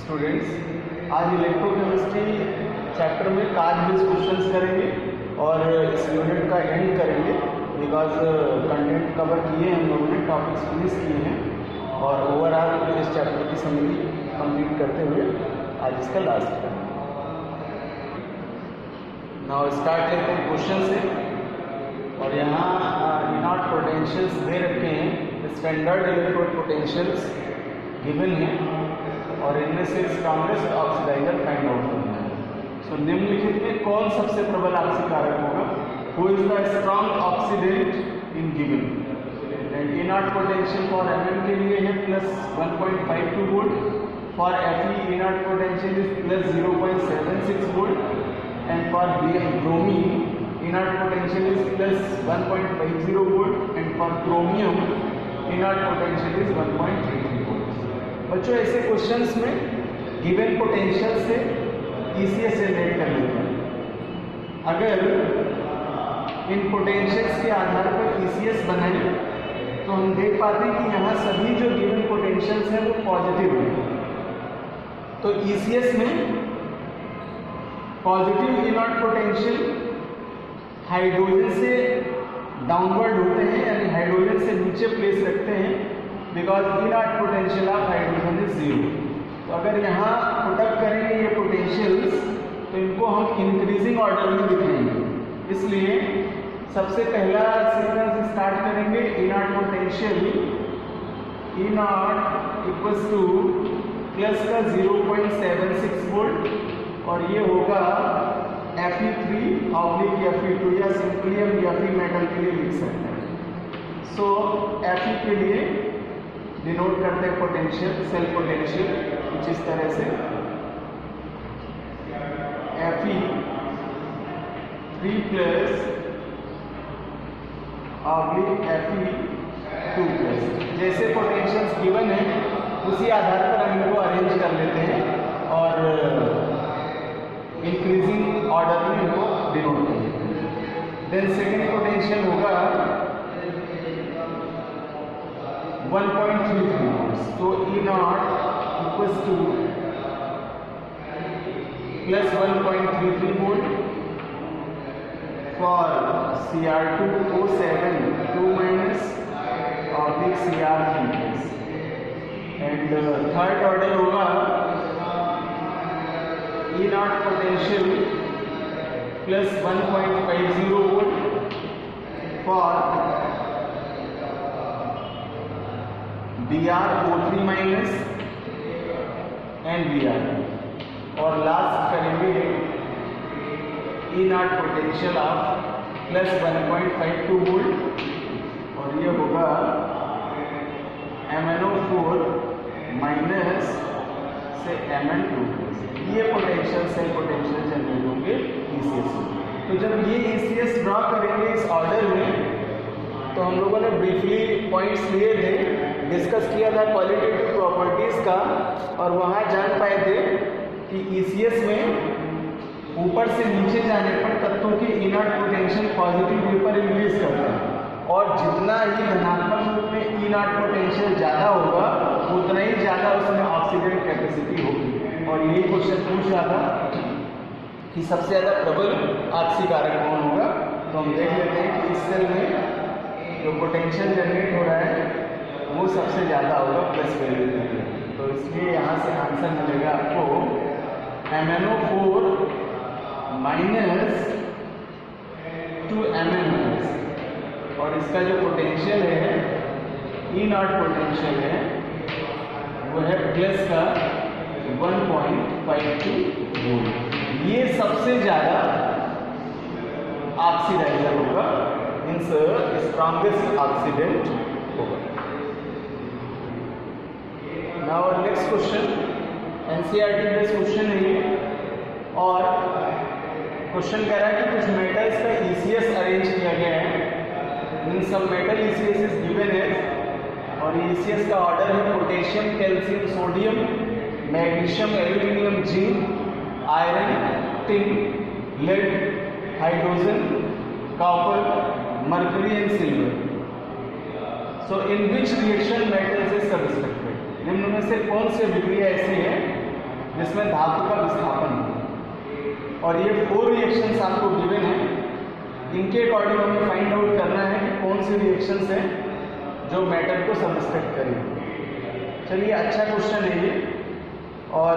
Students, आज electrochemistry chapter में card based questions करेंगे और इस यूनिट का एंड करेंगे बिकॉज कंटेंट कवर किए हैं हम लोगों ने, टॉपिक्स फिनिश किए हैं और ओवरऑल इस चैप्टर की समरी कंप्लीट करते हुए आज इसका लास्ट करेंगे। नाउ स्टार्ट करते हैं क्वेश्चन से। और यहाँ इनॉट पोटेंशियल्स दे रखे हैं, स्टैंडर्ड इलेक्ट्रोड पोटेंशियल्स गिवन है और इनमें से स्ट्रॉन्गेस्ट ऑक्सीडाइजर फाइंड आउट करना है। सो निम्नलिखित में कौन सबसे प्रबल ऑक्सीकारक होगा? Who is the strong oxidant in given? E naught potential for Mn के लिए है plus 1.52 volt, for Fe E naught potential is plus 0.76 volt and for bromine E naught potential is plus 1.50 volt and for chromium E naught potential is 1.33 volt. बच्चों, ऐसे questions में given potential से ECS generate कर लेते हैं। अगर इन पोटेंशियल्स के आधार पर ECS बनाए तो हम देख पाते हैं कि यहाँ सभी जो गिवन पोटेंशियल्स हैं वो पॉजिटिव हैं। तो ECS में पॉजिटिव इनॉट पोटेंशियल हाइड्रोजन से डाउनवर्ड होते हैं, यानी हाइड्रोजन से नीचे प्लेस रखते हैं because E naught potential of hydrogen is 0। तो अगर यहाँ पुटअप करेंगे ये पोटेंशियल्स तो इनको हम इंक्रीजिंग ऑर्डर में दिखाएंगे। इसलिए सबसे पहला सीक्वेंस स्टार्ट करेंगे इनॉट पोटेंशियल इनॉट इक्वल्स टू प्लस का 0.76 वोल्ट और ये होगा Fe3/Fe2 या सिंपली हम Fe मेटल के लिए लिख सकते हैं। सो Fe के लिए डिनोट करते हैं पोटेंशियल, सेल पोटेंशियल कुछ इस तरह से Fe3 प्लस Fe2 प्लस। जैसे पोटेंशियल्स गिवन है उसी आधार पर हम इनको अरेंज कर लेते हैं और इंक्रीजिंग ऑर्डर में इनको डिनोट कर लेते हैं। देन सेकेंड पोटेंशियल होगा 1.33 वोल्ट्स। तो E not equals two plus 1.33 volt for Cr2O7 2 minus Cr3 and third order होगा E not potential plus 1.50 volt for BrO3 minus and Br। और लास्ट करेंगे E not potential of plus 1.52 volt और ये होगा MnO4 minus से Mn2। ये potential cell potential generate होंगे ECS में। तो जब ये ECS ड्रॉ करेंगे इस ऑर्डर में तो हम लोगों ने ब्रीफली पॉइंट्स लिए थे, डिस्कस किया था क्वालिटेटिव प्रॉपर्टीज का और वहाँ जान पाए थे कि ECS में ऊपर से नीचे जाने पर तत्वों की इनॉट पोटेंशियल पॉजिटिव वेपर रिलीज करता है और जितना ही धनात्मक रूप में इनॉट पोटेंशियल ज़्यादा होगा उतना ही ज़्यादा उसमें ऑक्सीडेंट कैपेसिटी होगी। और यही क्वेश्चन पूछ रहा था कि सबसे ज़्यादा प्रबल ऑक्सीकारक कौन होगा। तो हम देख लेते हैं कि इस सेल में जो पोटेंशियल जनरेट हो रहा है वो सबसे ज़्यादा होगा प्लस वैल्यू। तो इसलिए यहाँ से आंसर मिलेगा आपको MnO4 माइनस 2 Mn और इसका जो पोटेंशियल है E नॉट पोटेंशियल है वो है प्लस का 1.52 वोल्ट। ये सबसे ज़्यादा ऑक्सीडाइजर होगा, मीन्स स्ट्रॉन्गेस्ट ऑक्सीडेंट होगा। Now next question NCERT based question है ये और क्वेश्चन कह रहा है कि कुछ मेटल्स का ECS अरेंज किया गया है। इन सब मेटल ECS इज गिवन है और ECS का ऑर्डर है potassium, calcium, sodium, magnesium, aluminium, zinc, iron, tin, lead, hydrogen, copper, mercury and silver. So in which reaction metals is subtracted? निम्न में से कौन सी अभिक्रिया ऐसी है जिसमें धातु का विस्थापन हो। और ये 4 रिएक्शंस आपको गिवन है, इनके अकॉर्डिंग हमें फाइंड आउट करना है कि कौन सी रिएक्शंस है जो मेटल को सबस्ट्रैक्ट करेगी। चलिए, अच्छा क्वेश्चन है ये, और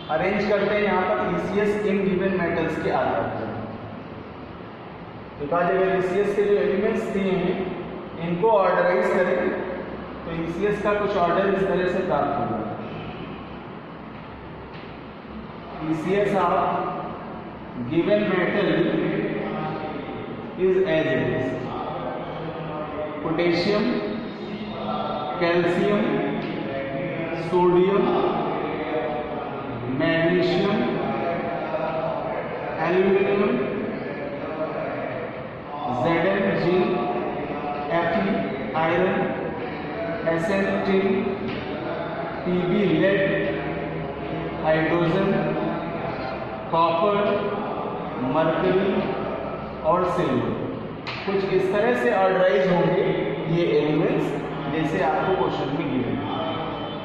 अरेंज करते हैं यहाँ पर ECS इन गिवन मेटल्स के आधार पर। बिकॉज अगर ECS के जो एलिमेंट्स दिए हैं इनको ऑर्डराइज करें तो ECS का कुछ ऑर्डर इस तरह से प्राप्त होगा। ECS of given metal is as it is: potassium, calcium, sodium, magnesium, aluminium, Zn zinc, Fe iron, Sn tin, Pb lead, hydrogen, copper, mercury और सिल्वर। कुछ इस तरह से ऑर्डराइज होंगे ये एलिमेंट्स जैसे आपको क्वेश्चन में गिवन।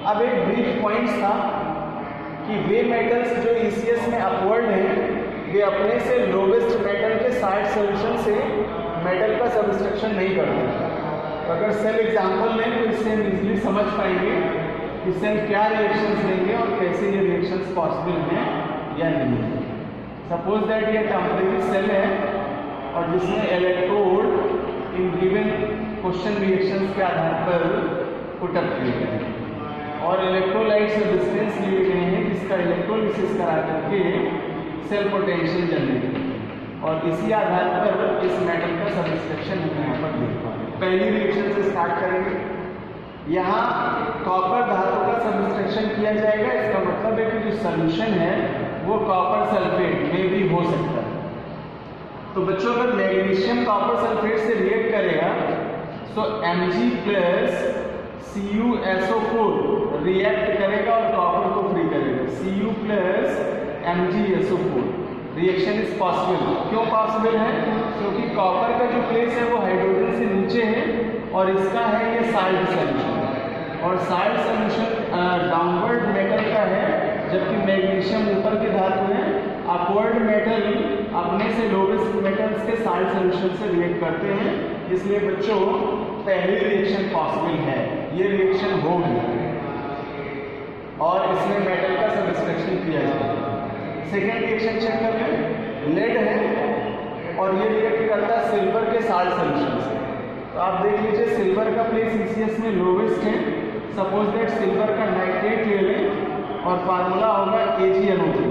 अब एक ब्रीफ पॉइंट्स था कि वे मेटल्स जो ECS में अपवर्ड हैं वे अपने से लोवेस्ट मेटल के साल्ट सॉल्यूशन से मेटल का सबस्ट्रक्शन नहीं करते। तो अगर सेल एग्जांपल लें तो इससे हम इजीली समझ पाएंगे कि सेल क्या रिएक्शंस लेंगे और कैसे ये रिएक्शंस पॉसिबल हैं या नहीं। सपोज दैट ये टेम्परेरी सेल है और जिसमें electrode in given question reactions के आधार पर पुटअप किए गए हैं और इलेक्ट्रोलाइट से डिस्टेंस लिए गए हैं जिसका इलेक्ट्रोलिसिस करा करके सेल पोटेंशियल जनरेट, और इसी आधार पर इस मेटल का सबस्ट्रक्शन हम यहाँ पर देख पा रहे हैं। पहली रिएक्शन से स्टार्ट करेंगे। यहाँ कॉपर धातु का सबस्ट्रक्शन किया जाएगा। इसका मतलब है कि जो सोल्यूशन है वो कॉपर सल्फेट में भी हो सकता है। तो बच्चों, अगर मैग्नीशियम कॉपर सल्फेट से रिएक्ट करेगा तो Mg प्लस CuSO4 रिएक्ट करेगा और कॉपर को फ्री करेगा। Cu plus MgSO4 reaction is possible. क्यों पॉसिबल है? क्योंकि कॉपर का जो प्लेस है वो हाइड्रोजन से नीचे है और इसका है ये साल्ट सॉल्यूशन, और साल्ट सॉल्यूशन डाउनवर्ड मेटल का है जबकि मैग्नीशियम ऊपर की धातु है। अपवर्ड मेटल अपने से लोवेस्ट मेटल्स के साल्ट सॉल्यूशन से रिएक्ट करते हैं। इसलिए बच्चों, पहली रिएक्शन पॉसिबल है, ये रिएक्शन होगी और इसमें मेटल का सबस्ट्रक्शन किया जाएगा। सेकेंड रिएक्शन चेक कर लें। लेड है और ये रिएक्ट करता है सिल्वर के साल्ट सॉल्यूशन से। तो आप देख लीजिए, सिल्वर का प्लेस ECS में लोवेस्ट है। सपोज दैट सिल्वर का नाइट्रेट ले लें और फार्मूला होगा AgNO3।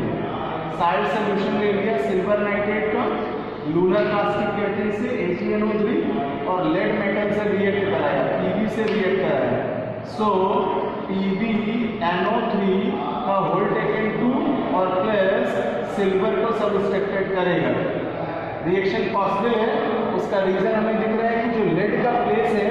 साल्ट सॉल्यूशन ले लिया सिल्वर नाइट्रेट का, लूनर कास्टिक कैटलिन से AgNO3 और लेड मेटल से रिएक्ट कराया, Pb से रिएक्ट कराया। सो PbNO3 का होल टेकन 2 और प्लस सिल्वर को सबस्ट्रैक्टेड करेगा। रिएक्शन पॉसिबल है। उसका रीजन हमें दिख रहा है कि जो लेड का प्लेस है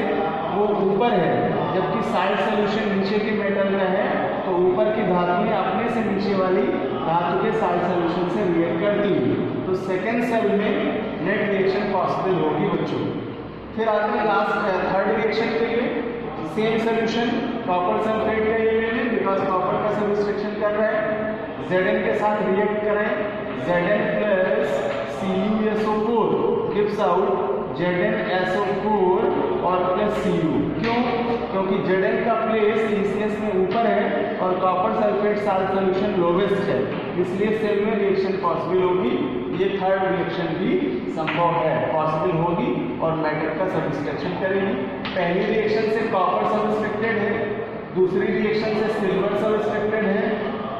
वो ऊपर है जबकि साल्ट सॉल्यूशन नीचे के मेटल में है। तो ऊपर की धातुएं अपने से नीचे वाली धातु के साल्ट सॉल्यूशन से रिएक्ट करती है। तो सेकेंड सेल में नेट रिएक्शन पॉसिबल होगी बच्चों। फिर आते हैं लास्ट थर्ड रिएक्शन के लिए। सेम सोल्यूशन कॉपर सल्फेट का ये ले लें बिकॉज कॉपर का सबस्ट्रक्शन कर रहा है। Zn के साथ रिएक्ट करें, Zn plus CuSO4 gives out ZnSO4 और प्लस Cu। क्यों? क्योंकि Zn का प्लेस ECS में ऊपर है और copper sulphate salt solution lowest है, इसलिए सेल में रिएक्शन पॉसिबल होगी। ये थर्ड रिएक्शन भी संभव है, पॉसिबल होगी और मेटल का सबस्ट्रक्शन करेगी। पहली रिएक्शन से कॉपर सबस्ट्रक्टेड है, दूसरी रिएक्शन से सिल्वर सबस्ट्रक्टेड है,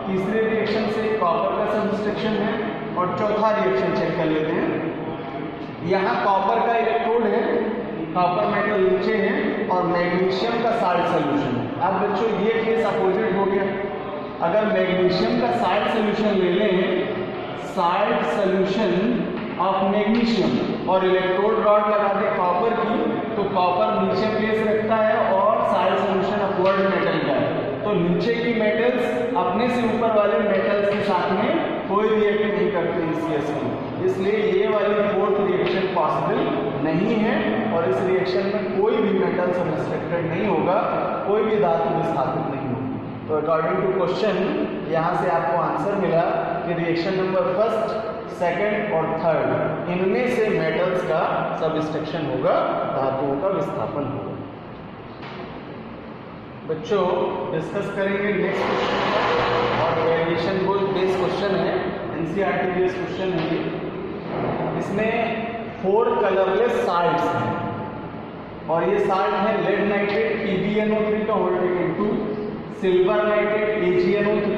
तीसरी रिएक्शन से कॉपर का सबस्ट्रक्शन है और चौथा रिएक्शन चेक कर लेते हैं। यहाँ कॉपर का इलेक्ट्रोड है, कॉपर मेटल नीचे है और मैग्नीशियम का साल्ट सॉल्यूशन है। अब बच्चों, ये केस अपोजिट हो गया। अगर मैग्नीशियम का साल्ट सॉल्यूशन ले लें, साल्ट सॉल्यूशन ऑफ मैग्नीशियम और इलेक्ट्रोड रॉड लगा दे कॉपर की, तो कॉपर नीचे प्लेस रखता है और साल्ट सॉल्यूशन अपवर्ड मेटल का है। तो नीचे की मेटल्स अपने से ऊपर वाले मेटल्स के साथ में कोई रिएक्ट नहीं करते ECS में, इसलिए ये वाली फोर्थ रिएक्शन पॉसिबल नहीं है और इस रिएक्शन में कोई भी मेटल सबस्ट्रक्टेड नहीं होगा, कोई भी धातु विस्थापित नहीं होगी। तो अकॉर्डिंग टू क्वेश्चन यहाँ से आपको आंसर मिला कि रिएक्शन नंबर फर्स्ट, सेकंड और थर्ड इनमें से मेटल्स का सबस्ट्रक्शन होगा, धातुओं का विस्थापन होगा। बच्चों डिस्कस करेंगे नेक्स्ट क्वेश्चन और वेरिएशन बेस्ड क्वेश्चन है, एनसीईआरटी बेस्ड क्वेश्चन है ये। इसमें 4 कलरलेस साल्ट्स हैं और ये साल्ट है लेड नाइट्रेट PbNO3 का whole taken 2, silver nitrate AgNO3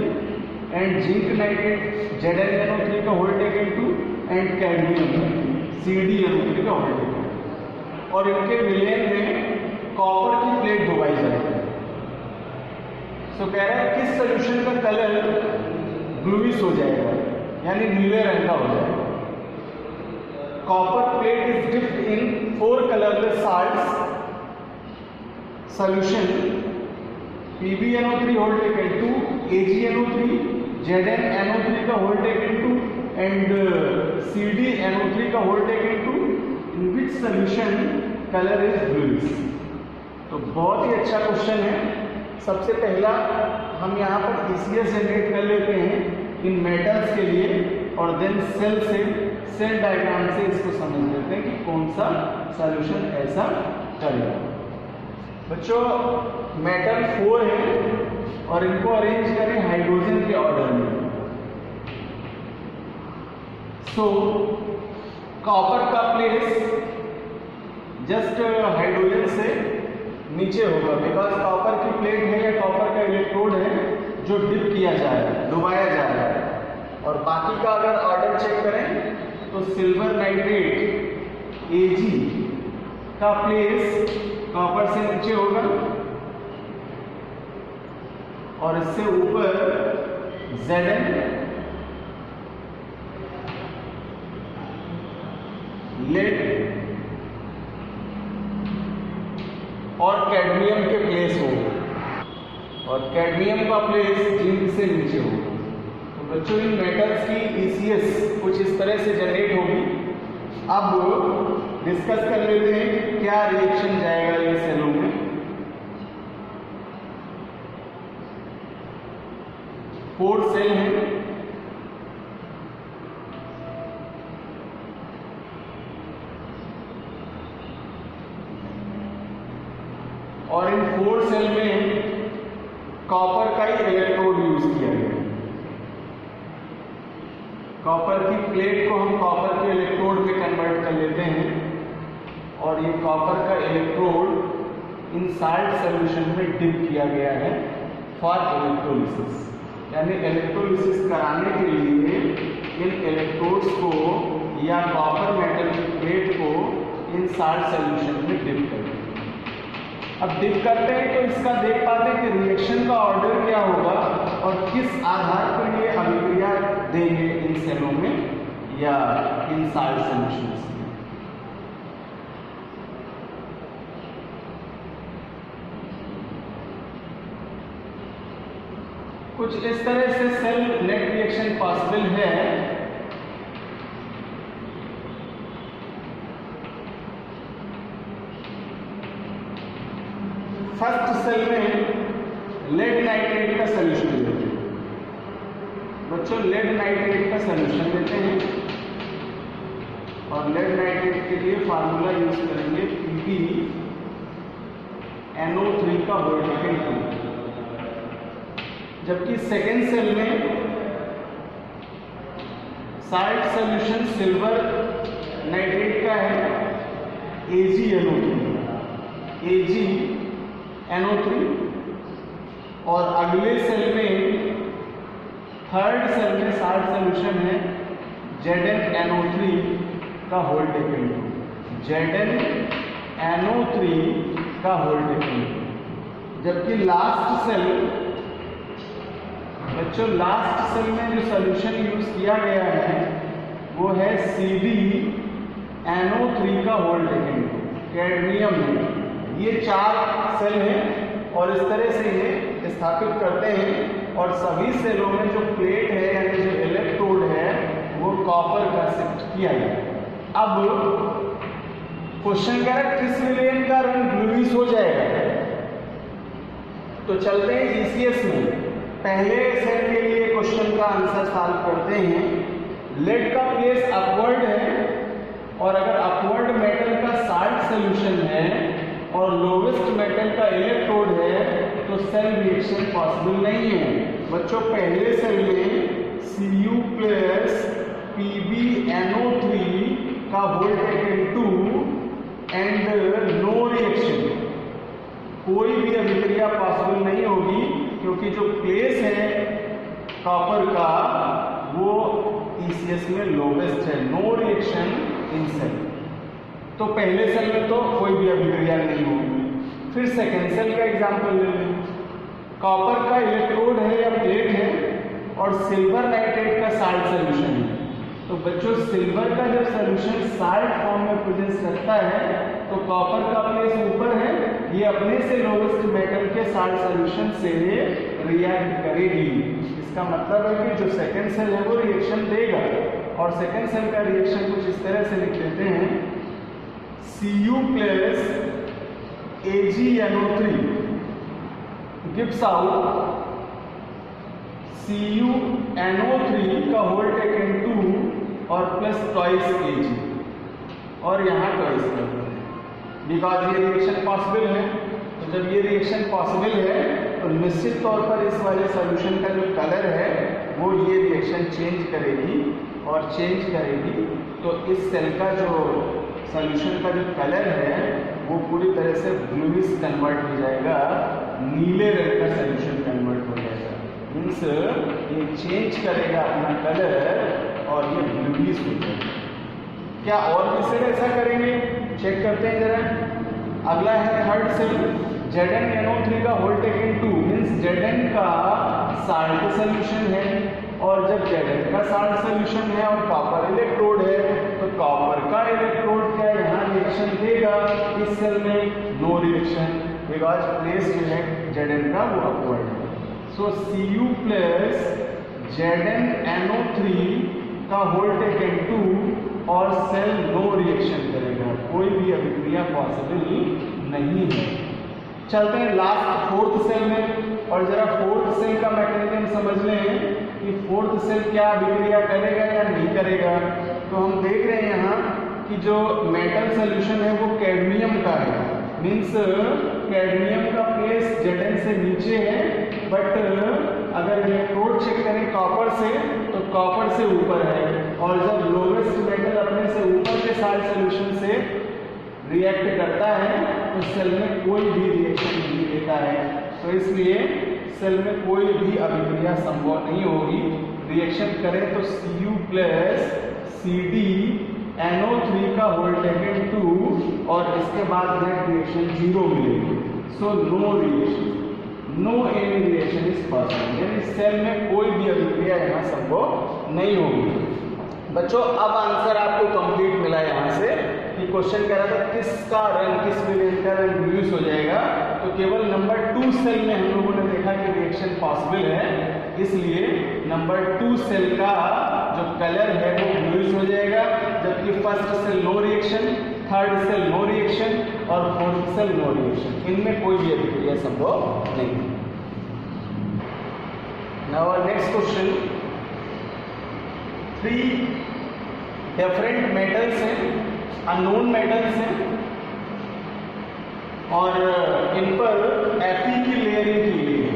and zinc nitrate ZnNO3 का whole taken 2 and cadmium CdNO3 का होल टेकन। और इनके विलयन में कॉपर की प्लेट डुबाई जाएगी। तो कह रहा है किस सोल्यूशन का कलर ब्लूइश हो जाएगा, यानी नीले रंग का हो जाएगा। Copper plate is dipped in 4 colourless salts solution PbNO3 whole taken 2, AgNO3, ZnNO3 का होल टेकन 2 एंड CdNO3 का whole taken 2, in which solution colour is bluish. तो बहुत ही अच्छा क्वेश्चन है। सबसे पहला हम यहाँ पर ECS जनरेट कर लेते हैं इन मेटल्स के लिए और देन सेल डायग्राम से इसको समझ लेते हैं कि कौन सा सॉल्यूशन ऐसा करेगा। बच्चों मेटल 4 है और इनको अरेंज करें हाइड्रोजन के ऑर्डर में। सो कॉपर का प्लेस जस्ट हाइड्रोजन से नीचे होगा, बिकॉज कॉपर की प्लेट है या कॉपर का इलेक्ट्रोड है जो डिप किया जा रहा है, डुबाया जा रहा है। और बाकी का अगर ऑर्डर चेक करें तो सिल्वर नाइट्रेट Ag का प्लेस कॉपर से नीचे होगा और इससे ऊपर Zn लेड और कैडमियम के प्लेस होगा और कैडमियम का प्लेस जिंक से नीचे होगा। तो बच्चों इन मेटल्स की ECS कुछ इस तरह से जनरेट होगी। अब डिस्कस कर लेते हैं कि क्या रिएक्शन जाएगा ये सेलों में। 4 सेल हैं और इन 4 सेल में कॉपर का ही इलेक्ट्रोड यूज किया गया। कॉपर की प्लेट को हम कॉपर के इलेक्ट्रोड में कन्वर्ट कर लेते हैं और ये कॉपर का इलेक्ट्रोड इन साल्ट सॉल्यूशन में डिप किया गया है फॉर इलेक्ट्रोलिसिस। यानी इलेक्ट्रोलिसिस कराने के लिए इन इलेक्ट्रोड्स को या कॉपर मेटल की प्लेट को इन साल्ट सॉल्यूशन में डिप करें। अब डिप करते हैं तो इसका देख पाते हैं कि रिएक्शन का ऑर्डर क्या होगा और किस आधार पर ये अभिक्रिया देंगे इन सेलों में या इन साल्ट सॉल्यूशंस में। कुछ इस तरह से सेल नेट रिएक्शन पॉसिबल है। फर्स्ट सेल में लेड नाइट्रेट का सॉल्यूशन लेते हैं। बच्चों लेड नाइट्रेट का सॉल्यूशन लेते हैं और लेड नाइट्रेट के लिए फार्मूला यूज करेंगे PbNO3 का होल टेकन 2। जबकि सेकेंड सेल में साल्ट सॉल्यूशन सिल्वर नाइट्रेट का है AgNO3 और अगले सेल में थर्ड सेल में साल्ट सॉल्यूशन है ZnNO3 का होल टेकन 2। ZnNO3 का होल टेकन 2। जबकि लास्ट सेल बच्चों लास्ट सेल में जो सॉल्यूशन यूज किया गया है वो है CdNO3 का होल टेकन 2 कैडमियम में। ये 4 सेल हैं और इस तरह से ये स्थापित करते हैं और सभी सेलों में जो प्लेट है यानी जो इलेक्ट्रोड है वो कॉपर का शिफ्ट किया गया। अब क्वेश्चन कह रहा है किस विलेन का रंग ब्लूइश हो जाएगा। तो चलते हैं ECS में। पहले सेल के लिए क्वेश्चन का आंसर सॉल्व करते हैं। लेड का प्लेस अपवर्ड है और अगर अपवर्ड मेटल का साल्ट सोल्यूशन है और लोवेस्ट मेटल का इलेक्ट्रोड है तो सेल रिएक्शन पॉसिबल नहीं है। बच्चों पहले सेल में Cu प्लस PbNO3 का whole taken 2 and no reaction, कोई भी अभिक्रिया पॉसिबल नहीं होगी क्योंकि जो प्लेस है कॉपर का वो ECS में लोवेस्ट है। No reaction in cell. तो पहले सेल में तो कोई भी अभिक्रिया नहीं होगी। फिर सेकेंड सेल का एग्जांपल ले लें। कॉपर का इलेक्ट्रोड है या प्लेट है और सिल्वर नाइट्रेट का साल्ट सोल्यूशन है। तो बच्चों सिल्वर का जब सोल्यूशन साल्ट फॉर्म में प्रेजेंस करता है तो कॉपर का प्लेस ऊपर है, ये अपने से लोवेस्ट मेटल के साल्ट सोल्यूशन से रिएक्ट करेगी। इसका मतलब है कि जो सेकेंड सेल है वो रिएक्शन देगा। और सेकेंड सेल का रिएक्शन कुछ इस तरह से लिख लेते हैं, Cu plus AgNO3 gives out CuNO3 का होल टेकन 2 और प्लस ट्वाइस Ag और यहाँ ट्वाइस करते हैं बिकॉज ये रिएक्शन पॉसिबल है। तो जब ये रिएक्शन पॉसिबल है तो निश्चित तौर पर इस वाले सॉल्यूशन का जो कलर है वो ये रिएक्शन चेंज करेगी और चेंज करेगी तो इस सेल का जो सॉल्यूशन का जो कलर है वो पूरी तरह से ब्लूइश कन्वर्ट हो जाएगा, नीले रंग का सॉल्यूशन कन्वर्ट हो जाएगा। मीन्स ये चेंज करेगा अपना कलर और ये ब्लूइश हो जाएगा। क्या और भी सेल ऐसा करेंगे? चेक करते हैं जरा। अगला है थर्ड सेल, ZnNO3 का होल टेकन 2 मीन्स Zn का साल्ट सोल्यूशन है और जब Zn का साल्ट सोल्यूशन है और कॉपर इलेक्ट्रोड है तो कॉपर का इलेक्ट्रोड क्या यहाँ रिएक्शन देगा? इस सेल में नो रिएक्शन बिकॉज प्लेस जो है Zn का वो अपवर्ड है। सो Cu प्लस ZnNO3 का होल टेकन 2 और सेल नो रिएक्शन करेगा, कोई भी अभिक्रिया पॉसिबल नहीं है। चलते हैं लास्ट फोर्थ सेल में और जरा फोर्थ सेल का मैकेनिज्म समझ लें कि फोर्थ सेल क्या अभिक्रिया करेगा या नहीं करेगा। तो हम देख रहे हैं यहाँ कि जो मेटल सोल्यूशन है वो कैडमियम का है, मीन्स कैडमियम का प्लेस Zn से नीचे है, बट अगर इलेक्ट्रोड चेक करें कॉपर से तो कॉपर से ऊपर है और जब लोवेस्ट मेटल अपने से ऊपर के साल्ट सोल्यूशन से रिएक्ट करता है तो सेल में कोई भी रिएक्शन नहीं देता है। तो इसलिए सेल में कोई भी अभिक्रिया संभव नहीं होगी। रिएक्शन करें तो Cu प्लस CdNO3 का होल टेकन 2 और इसके बाद नेट रिएक्शन 0 मिलेगी। So no reaction, no any reaction is possible, यानी सेल में कोई भी अभिक्रिया यहाँ संभव नहीं होगी। बच्चों अब आंसर आपको कंप्लीट मिला यहाँ से कि क्वेश्चन कह रहा था किसका रंग, किस वेरिएंट का रंग ब्लूइश हो जाएगा। तो केवल नंबर 2 सेल में हम लोगों ने देखा कि रिएक्शन पॉसिबल है, इसलिए नंबर 2 सेल का जो कलर है वो ब्लूइश हो जाएगा, जबकि first cell no reaction, third cell no reaction और फोर्थ सेल नो रिएक्शन, इनमें कोई भी अभिक्रिया संभव नहीं। Now next question, 3 different metals हैं, अननोन मेटल्स हैं और इन पर Fe की लेयरिंग की गई है,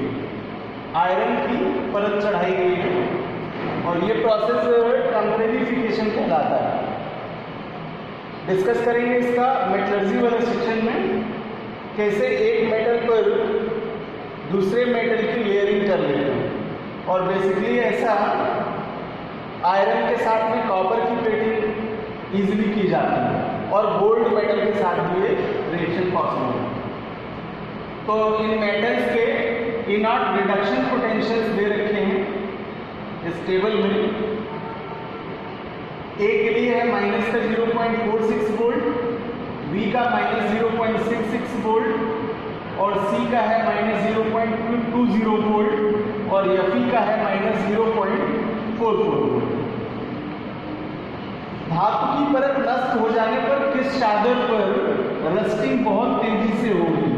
आयरन की परत चढ़ाई गई है और ये प्रोसेस टेम्परेरिफिकेशन कहलाता है। डिस्कस करेंगे इसका मेटलर्जी वाले सेक्शन में, कैसे एक मेटल पर दूसरे मेटल की लेयरिंग कर लेते हैं और बेसिकली ऐसा आयरन के साथ में कॉपर की प्लेटिंग इजीली की जाती है और गोल्ड मेटल के साथ भी ये रिएक्शन पॉसिबल है। तो इन मेटल्स के इनॉट रिडक्शन पोटेंशियल्स दे रखे हैं इस टेबल में। ए के लिए है माइनस का 0.46 वोल्ट, बी का माइनस 0.66 वोल्ट और सी का है माइनस 0.20 वोल्ट और Fe का है माइनस 0.44 वोल्ट। धातु की परत नष्ट हो जाने पर किस चादर पर रस्टिंग बहुत तेजी से होगी?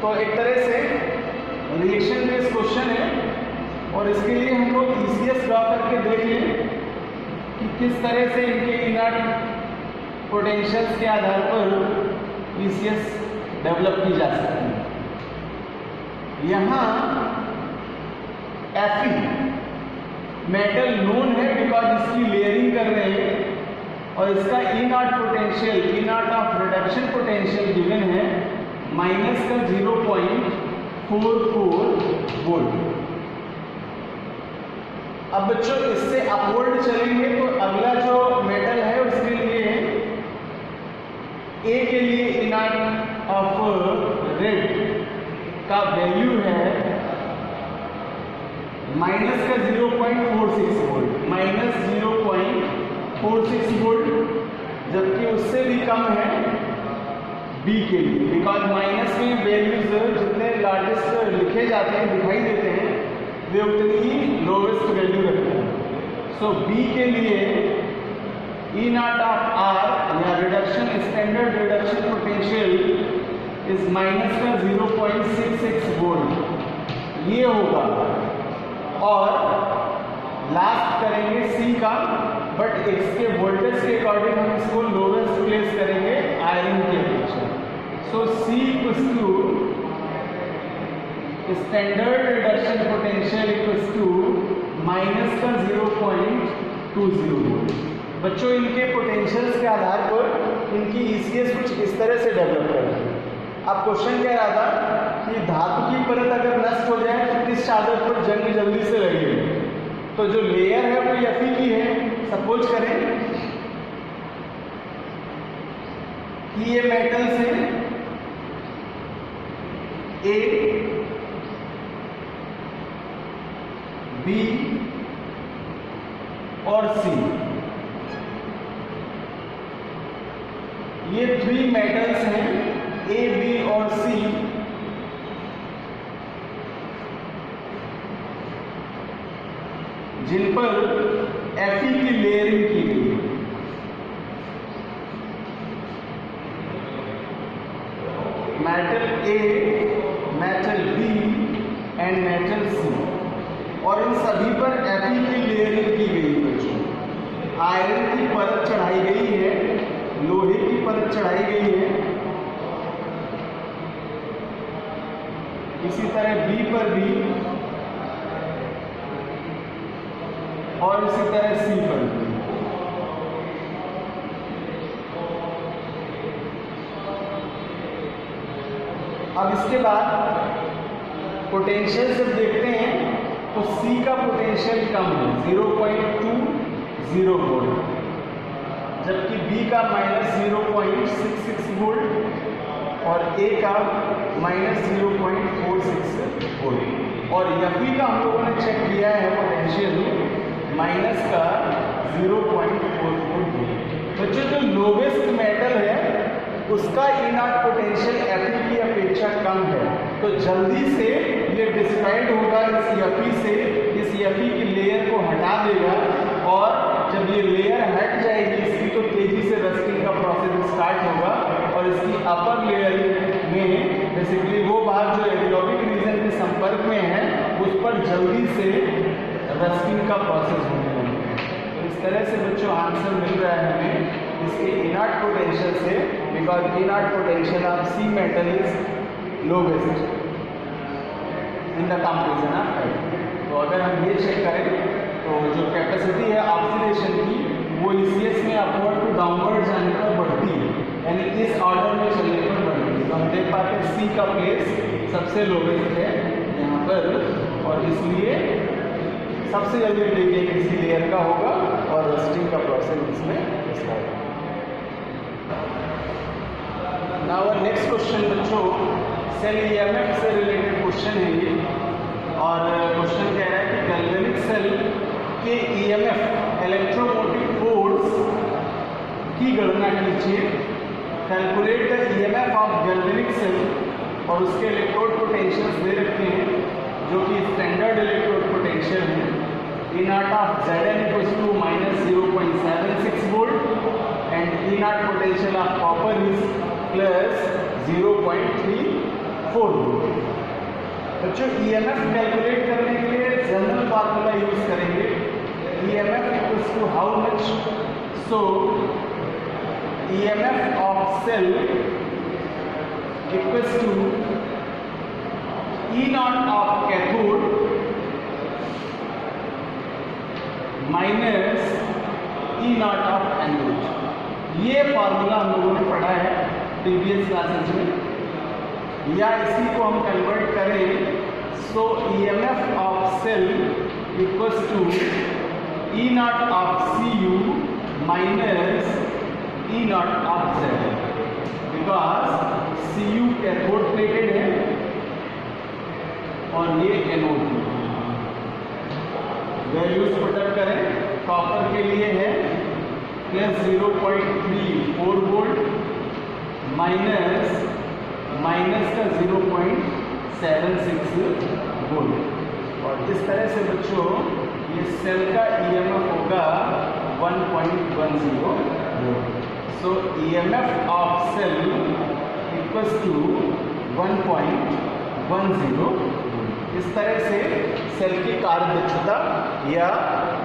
तो एक तरह से रिएक्शन बेस्ड क्वेश्चन है और इसके लिए हम लोग ECS ड्रा करके देख लें कि किस तरह से इनके इनर्ट पोटेंशियल्स के आधार पर ECS डेवलप की जा सकती है। यहाँ Fe मेटल नोन है बिकॉज इसकी लेयरिंग कर रहे हैं और इसका inert potential, inert of reduction potential given है माइनस का 0.44 वोल्ट। अब बच्चों इससे अपवर्ड चलेंगे तो अगला जो मेटल है उसके लिए ए के लिए इनर्ट ऑफ रेड का वैल्यू है माइनस का 0.46 वोल्ट, माइनस 0.46 वोल्ट, जबकि उससे भी कम है बी के लिए बिकॉज माइनस में वैल्यूज जितने लार्जेस्ट लिखे जाते हैं दिखाई देते हैं वे उतनी ही लोवेस्ट वैल्यू रखते हैं। सो बी के लिए ई नॉट ऑफ आर या reduction standard reduction potential is minus का 0.66 वोल्ट ये होगा। और लास्ट करेंगे सी का, बट इसके वोल्टेज के अकॉर्डिंग हम इसको लोवेस्ट प्लेस करेंगे आयरन की अपेक्षा। So C equals to standard reduction potential equals to minus का 0.20 वोल्ट। बच्चों इनके पोटेंशियल्स के आधार पर इनकी ECS कुछ इस तरह से डेवलप कर रही है। अब क्वेश्चन कह रहा था कि धातु की परत अगर नष्ट हो जाए तो किस चादर पर जंग जल्दी से लगेगी, तो जो लेयर है वो Fe की है। सपोज करें कि ये मेटल्स हैं A, B और C, ये 3 मेटल्स हैं A, B और C, जिन पर Fe की लेयरिंग की गई है। Metal A, metal B and metal C, और इन सभी पर Fe की लेयरिंग की गई है। आयरन की परत चढ़ाई गई है, लोहे की परत चढ़ाई गई है, इसी तरह B पर भी और इसी तरह C पर भी। अब इसके बाद पोटेंशियल जब देखते हैं तो C का पोटेंशियल कम है 0.20 वोल्ट, जबकि B का माइनस 0.66 वोल्ट और A का माइनस 0.46 वोल्ट। और Fe का हम लोगों ने चेक किया है पोटेंशियल माइनस का 0.44 वोल्ट। बच्चों जो लोवेस्ट मेटल है उसका इनर्ट पोटेंशियल Fe की अपेक्षा कम है, तो जल्दी से ये डिस्ट्रॉयड होगा इस Fe से, इस Fe की लेयर को हटा देगा, और जब ये लेयर हट जाएगी इसकी तो तेजी से रस्टिंग का प्रोसेस स्टार्ट होगा और इसकी अपर लेयर में बेसिकली वो भाग जो एडियोबिक रीजन के संपर्क में है उस पर जल्दी से रस्टिंग का प्रोसेस होने लगेगा। तो इस तरह से बच्चों आंसर मिल रहा है हमें इसके इनर्ट पोटेंशियल से, because inert potential of C metal is lowest in the comparison of Fe। तो अगर हम ये चेक करें तो जो कैपेसिटी है ऑक्सीडेशन की वो ECS में अपवर्ड टू डाउनवर्ड जाने पर बढ़ती है, यानी इस ऑर्डर में चलने पर बढ़ती है। तो हम देख पाते हैं C का प्लेस सबसे लोवेस्ट है यहाँ पर, और इसलिए सबसे जल्दी ब्रेकिंग इसी लेयर का होगा और रस्टिंग का प्रोसेस इसमें स्टार्ट होगा। नाउ नेक्स्ट क्वेश्चन बच्चों सेल EMF से रिलेटेड क्वेश्चन है ये, और क्वेश्चन कह रहा है कि गैल्वेनिक सेल के EMF इलेक्ट्रोमोटिव फोर्स की गणना कीजिए। Calculate the EMF of galvanic cell, और उसके इलेक्ट्रोड पोटेंशियल्स दे रखे हैं जो कि स्टैंडर्ड इलेक्ट्रोड पोटेंशियल है। E naught of Zn equals to minus 0.76 volt and E naught potential of copper is plus 0.34 volt. बच्चों EMF कैलकुलेट करने के लिए जनरल फार्मूला यूज करेंगे. EMF equals to how much. So EMF of cell equals to E naught of cathode minus E naught of anode. ये formula हम लोगों ने पढ़ा है प्रीवियस क्लासेस में. या इसी को हम कन्वर्ट करें, so EMF of cell equals to E naught of CU minus E naught of Z, because CU cathode plated है और ये एनोड. वैल्यूज पुटअप करें. कॉपर के लिए है प्लस 0.34 वोल्ट माइनस का 0.76 वोल्ट. और इस तरह से बच्चों ये सेल का EMF होगा 1.10 volt. So EMF of cell equals to 1.10 volt. इस तरह से सेल की कार्यदक्षता या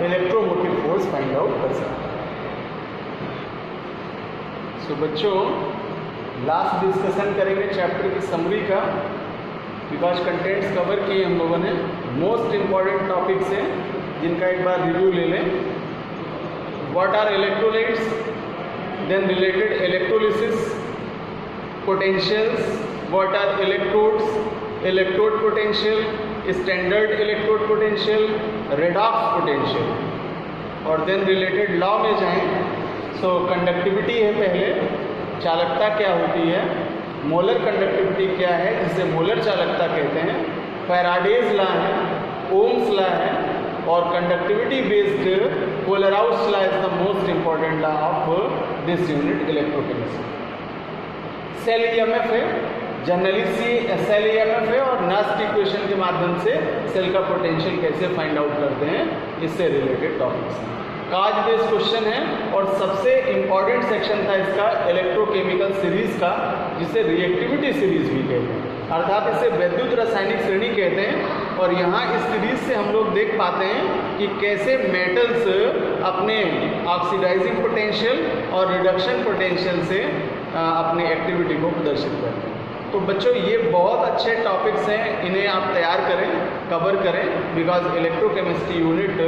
इलेक्ट्रोमोटिव फोर्स फाइंड आउट कर सकते हैं. सो बच्चों लास्ट डिस्कशन करेंगे चैप्टर की समरी का, बिकॉज कंटेंट्स कवर किए हम लोगों ने. मोस्ट इंपॉर्टेंट टॉपिक्स हैं जिनका एक बार रिव्यू ले लें. What are electrolytes, then related electrolysis, potentials, what are electrodes, electrode potential, standard electrode potential, redox potential, और देन रिलेटेड लॉ में जाएं. सो कंडक्टिविटी है पहले, चालकता क्या होती है, मोलर कंडक्टिविटी क्या है जिसे मोलर चालकता कहते हैं, फैराडेज लॉ है, ओम्स लॉ है, और conductivity based Kohlrausch law is the most important law of this unit electrochemistry. Cell EMF है, जनरली सेल EMF है, और नस्ट इक्वेशन के माध्यम से सेल का पोटेंशियल कैसे फाइंड आउट करते हैं, इससे रिलेटेड टॉपिक्स हैं. काज बेस्ड क्वेश्चन है, और सबसे इंपॉर्टेंट सेक्शन था इसका इलेक्ट्रोकेमिकल सीरीज का, जिसे रिएक्टिविटी सीरीज भी कहते हैं, अर्थात इसे वैद्युत रासायनिक श्रेणी कहते हैं. और यहाँ इस सीरीज से हम लोग देख पाते हैं कि कैसे मेटल्स अपने ऑक्सीडाइजिंग पोटेंशियल और रिडक्शन पोटेंशियल से अपनी एक्टिविटी को प्रदर्शित करते हैं. तो बच्चों ये बहुत अच्छे टॉपिक्स हैं, इन्हें आप तैयार करें, कवर करें, because electrochemistry unit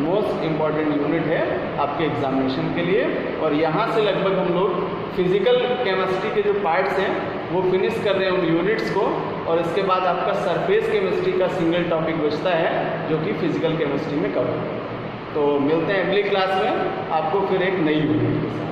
most important unit है आपके एग्जामिनेशन के लिए. और यहाँ से लगभग हम लोग फिजिकल केमिस्ट्री के जो पार्ट्स हैं वो फिनिश कर रहे हैं उन यूनिट्स को, और इसके बाद आपका सरफेस केमिस्ट्री का सिंगल टॉपिक बचता है जो कि फिजिकल केमिस्ट्री में कवर है. तो मिलते हैं अगली क्लास में आपको फिर एक नई यूनिट के साथ.